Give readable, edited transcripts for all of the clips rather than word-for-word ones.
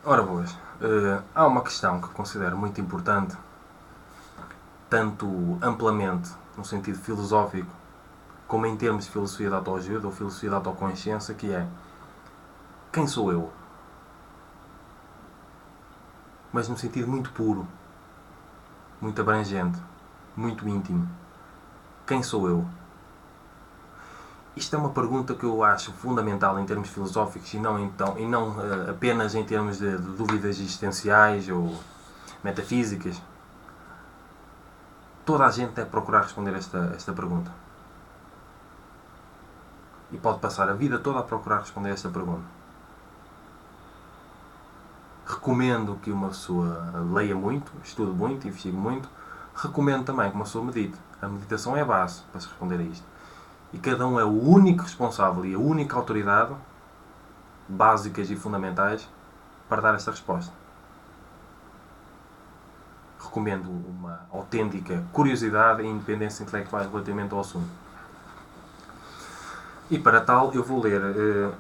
Ora boas, há uma questão que considero muito importante, tanto amplamente no sentido filosófico, como em termos de filosofia da autoajuda ou filosofia da autoconsciência, que é: quem sou eu? Mas num sentido muito puro, muito abrangente, muito íntimo. Quem sou eu? Isto é uma pergunta que eu acho fundamental em termos filosóficos e não apenas em termos de dúvidas existenciais ou metafísicas. Toda a gente deve procurar responder esta pergunta. E pode passar a vida toda a procurar responder esta pergunta. Recomendo que uma pessoa leia muito, estude muito, investigue muito. Recomendo também que uma pessoa medite. A meditação é a base para se responder a isto. E cada um é o único responsável e a única autoridade, básicas e fundamentais, para dar esta resposta. Recomendo uma autêntica curiosidade e independência intelectual relativamente ao assunto. E para tal, eu vou ler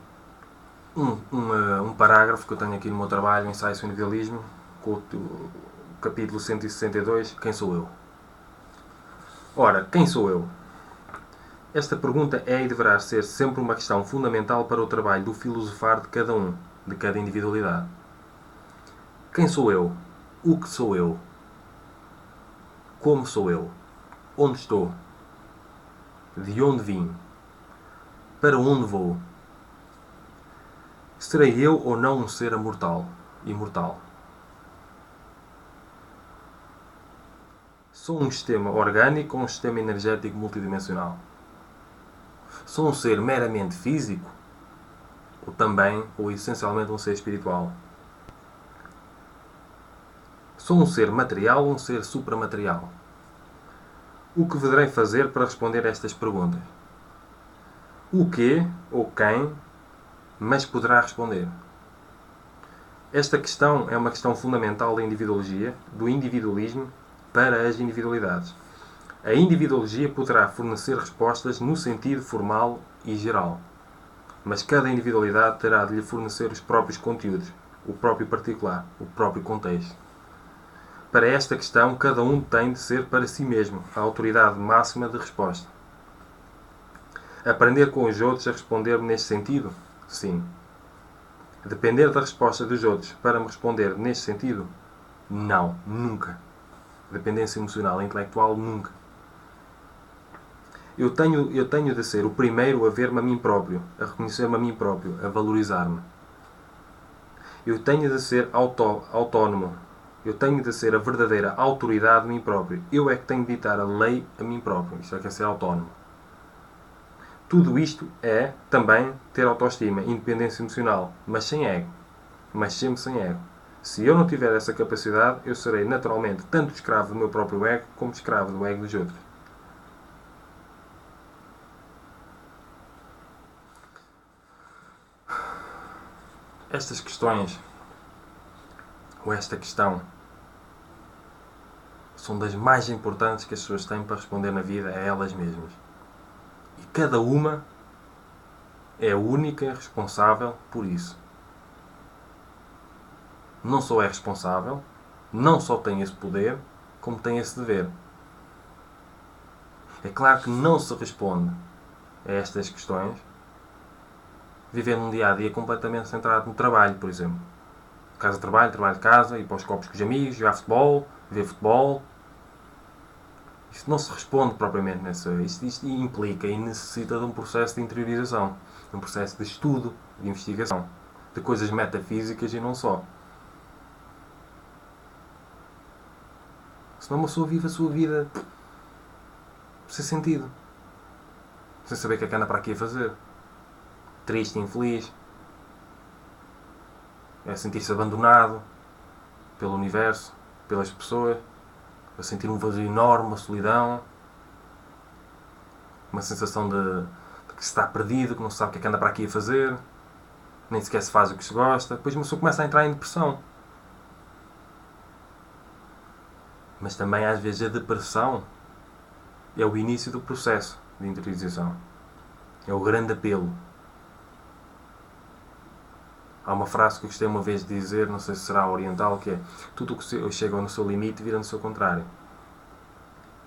um parágrafo que eu tenho aqui no meu trabalho, Ensaio sobre o Individualismo, com o capítulo 162, Quem sou eu? Ora, quem sou eu? Esta pergunta é e deverá ser sempre uma questão fundamental para o trabalho do filosofar de cada um, de cada individualidade. Quem sou eu? O que sou eu? Como sou eu? Onde estou? De onde vim? Para onde vou? Serei eu ou não um ser imortal? Sou um sistema orgânico ou um sistema energético multidimensional? Sou um ser meramente físico ou também ou essencialmente um ser espiritual? Sou um ser material ou um ser supramaterial? O que deverei fazer para responder a estas perguntas? O que ou quem, mas poderá responder? Esta questão é uma questão fundamental da individuologia, do individualismo para as individualidades. A individuologia poderá fornecer respostas no sentido formal e geral, mas cada individualidade terá de lhe fornecer os próprios conteúdos, o próprio particular, o próprio contexto. Para esta questão, cada um tem de ser para si mesmo a autoridade máxima de resposta. Aprender com os outros a responder-me neste sentido? Sim. Depender da resposta dos outros para me responder neste sentido? Não, nunca. Dependência emocional e intelectual, nunca. Eu tenho de ser o primeiro a ver-me a mim próprio, a reconhecer-me a mim próprio, a valorizar-me. Eu tenho de ser autónomo. Eu tenho de ser a verdadeira autoridade de mim próprio. Eu é que tenho de ditar a lei a mim próprio. Isto é que é ser autónomo. Tudo isto é, também, ter autoestima, independência emocional, mas sem ego. Mas sempre sem ego. Se eu não tiver essa capacidade, eu serei naturalmente tanto escravo do meu próprio ego, como escravo do ego dos outros. Estas questões, ou esta questão, são das mais importantes que as pessoas têm para responder na vida a elas mesmas. E cada uma é a única responsável por isso. Não só é responsável, não só tem esse poder, como tem esse dever. É claro que não se responde a estas questões vivendo um dia a dia completamente centrado no trabalho, por exemplo. Casa de trabalho, trabalho de casa, ir para os copos com os amigos, jogar futebol, ver futebol. Isto não se responde propriamente nessa. Isto implica e necessita de um processo de interiorização, de um processo de estudo, de investigação, de coisas metafísicas e não só. Senão uma pessoa vive a sua vida sem sentido, sem saber o que é que anda para aqui a fazer. Triste, infeliz, é sentir-se abandonado pelo universo, pelas pessoas, a sentir um vazio enorme, uma solidão, uma sensação de que se está perdido, que não sabe o que é que anda para aqui a fazer, nem sequer se faz o que se gosta. Depois uma pessoa começa a entrar em depressão. Mas também às vezes a depressão é o início do processo de interiorização. É o grande apelo. Há uma frase que eu gostei uma vez de dizer, não sei se será oriental, que é: tudo o que chega no seu limite vira no seu contrário.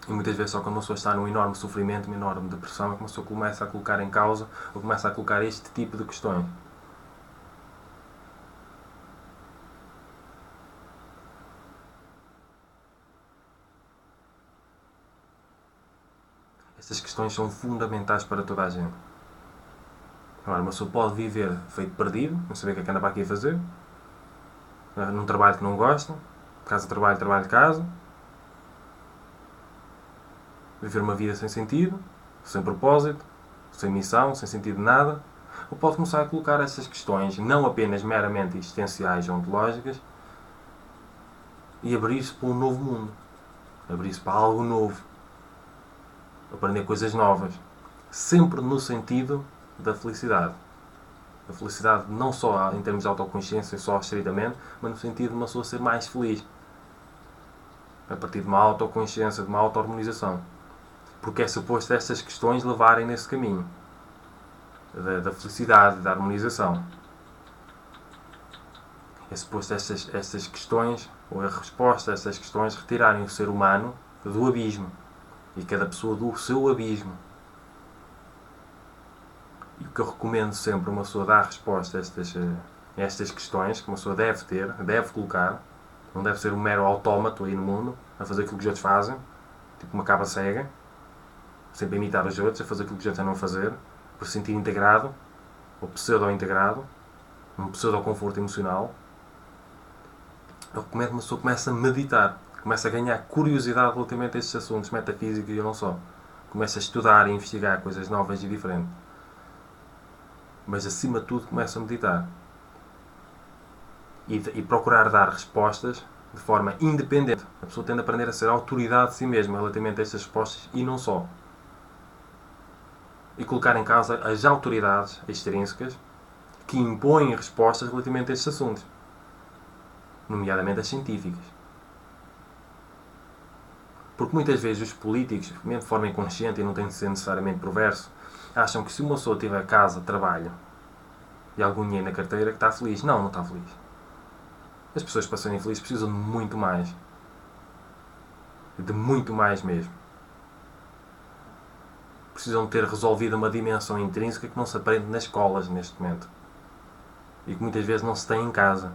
E muitas vezes só quando uma pessoa está num enorme sofrimento, uma enorme depressão, é que uma pessoa começa a colocar em causa ou começa a colocar este tipo de questões. Estas questões são fundamentais para toda a gente. Agora, uma pessoa pode viver feito perdido, não saber o que é que anda para aqui a fazer, num trabalho que não gosta, casa de trabalho, trabalho de casa, viver uma vida sem sentido, sem propósito, sem missão, sem sentido de nada. Ou pode começar a colocar essas questões, não apenas meramente existenciais ou ontológicas, e abrir-se para um novo mundo, abrir-se para algo novo, aprender coisas novas, sempre no sentido da felicidade. A felicidade não só em termos de autoconsciência, só estritamente, mas no sentido de uma pessoa ser mais feliz. A partir de uma autoconsciência, de uma auto-harmonização. Porque é suposto estas questões levarem nesse caminho. Da felicidade, da harmonização. É suposto estas questões, ou a resposta a estas questões, retirarem o ser humano do abismo. E cada pessoa do seu abismo. E o que eu recomendo sempre uma pessoa dar resposta a estas questões, que uma pessoa deve ter, deve colocar, não deve ser um mero autómato aí no mundo, a fazer aquilo que os outros fazem, tipo uma cabra cega, sempre a imitar os outros, a fazer aquilo que os outros andam a fazer, por se sentir integrado, ou pseudo-integrado, um pseudo-conforto emocional. Eu recomendo que uma pessoa comece a meditar, comece a ganhar curiosidade relativamente a estes assuntos metafísicos e não só. Comece a estudar e investigar coisas novas e diferentes. Mas acima de tudo começa a meditar e procurar dar respostas de forma independente. A pessoa tem de aprender a ser autoridade de si mesma relativamente a estas respostas e não só. E colocar em causa as autoridades extrínsecas que impõem respostas relativamente a estes assuntos, nomeadamente as científicas. Porque muitas vezes os políticos, mesmo de forma inconsciente e não tem de ser necessariamente perverso, acham que se uma pessoa tiver casa, trabalho e algum dinheiro na carteira, que está feliz. Não, não está feliz. As pessoas para serem felizes precisam de muito mais. De muito mais mesmo. Precisam ter resolvido uma dimensão intrínseca que não se aprende nas escolas neste momento. E que muitas vezes não se tem em casa.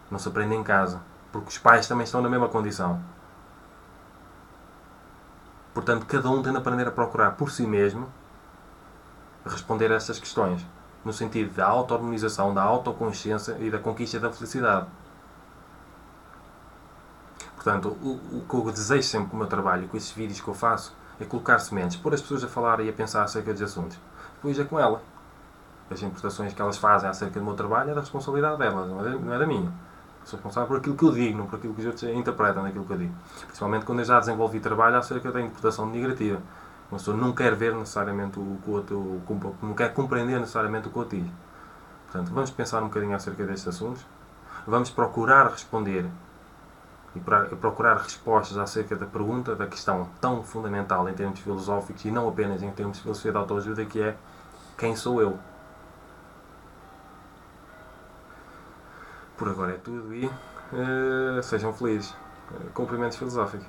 Não se aprende em casa. Porque os pais também estão na mesma condição. Portanto, cada um tem de aprender a procurar por si mesmo responder a estas questões. No sentido da auto-harmonização, da autoconsciência e da conquista da felicidade. Portanto, o que eu desejo sempre com o meu trabalho, com esses vídeos que eu faço, é colocar sementes, pôr as pessoas a falar e a pensar acerca dos assuntos. Depois é com ela. As importações que elas fazem acerca do meu trabalho é da responsabilidade delas, não é da minha. Eu sou responsável por aquilo que eu digo, não por aquilo que os outros interpretam daquilo que eu digo. Principalmente quando eu já desenvolvi trabalho acerca da interpretação negativa. Uma pessoa não quer ver necessariamente o que o outro, não quer compreender necessariamente o que o outro diz. Portanto, vamos pensar um bocadinho acerca destes assuntos. Vamos procurar responder e procurar respostas acerca da pergunta, da questão tão fundamental em termos filosóficos e não apenas em termos de filosofia de autoajuda, que é: quem sou eu? Por agora é tudo e sejam felizes. Cumprimentos filosóficos.